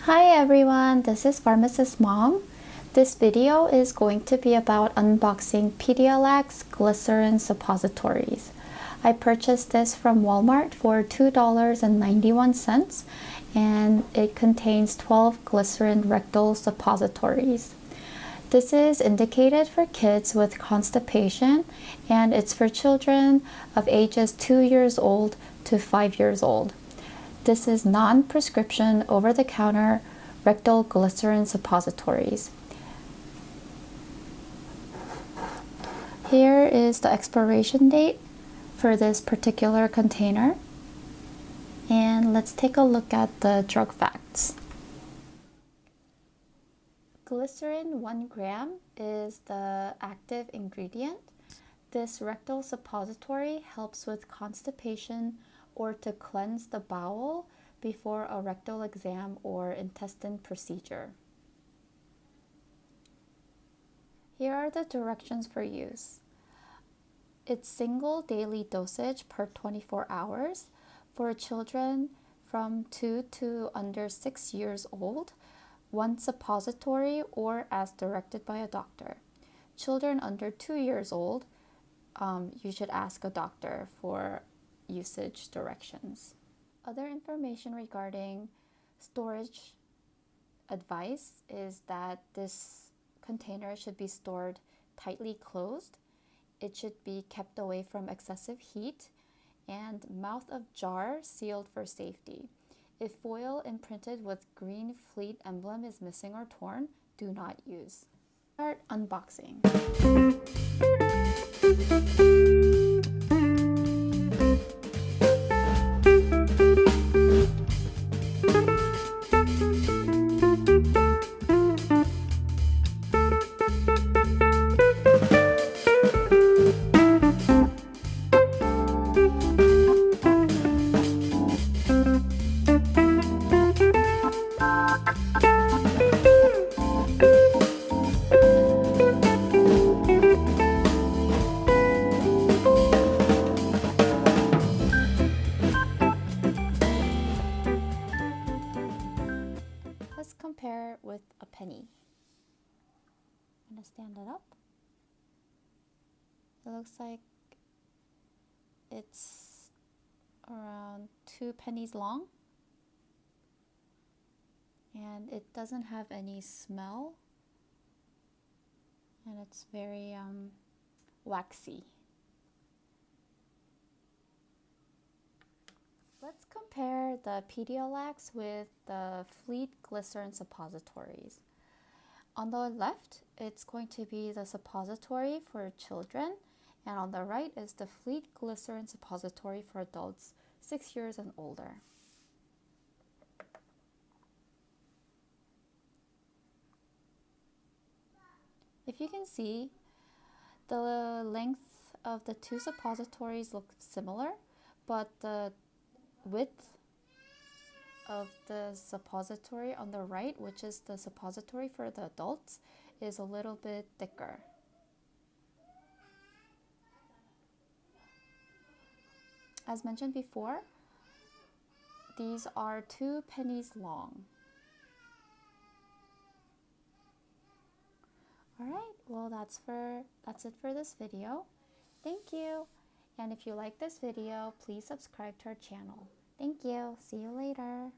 Hi everyone, this is Pharmacist Mom. This video is going to be about unboxing Pedia-Lax Glycerin Suppositories. I purchased this from Walmart for $2.91 and it contains 12 glycerin rectal suppositories. This is indicated for kids with constipation and it's for children of ages 2 years old to 5 years old. This is non-prescription, over-the-counter rectal glycerin suppositories. Here is the expiration date for this particular container. And let's take a look at the drug facts. Glycerin 1 gram is the active ingredient. This rectal suppository helps with constipation or to cleanse the bowel before a rectal exam or intestine procedure. Here are the directions for use. It's single daily dosage per 24 hours for children from 2 to under 6 years old, 1 suppository or as directed by a doctor. Children under 2 years old, you should ask a doctor for usage directions. Other information regarding storage advice is that this container should be stored tightly closed. It should be kept away from excessive heat and mouth of jar sealed for safety. If foil imprinted with green Fleet emblem is missing or torn, do not use. Start unboxing. Let's compare with a penny. I'm going to stand it up. It looks like it's around 2 pennies long. And it doesn't have any smell. And it's very waxy. Let's compare the Pedia-Lax with the Fleet Glycerin Suppositories. On the left, it's going to be the suppository for children, and on the right is the Fleet Glycerin Suppository for adults 6 years and older. If you can see, the length of the two suppositories look similar, but the width of the suppository on the right, which is the suppository for the adults, is a little bit thicker. As mentioned before, these are 2 pennies long. Alright, well that's it for this video. Thank you. And if you like this video, please subscribe to our channel. Thank you. See you later.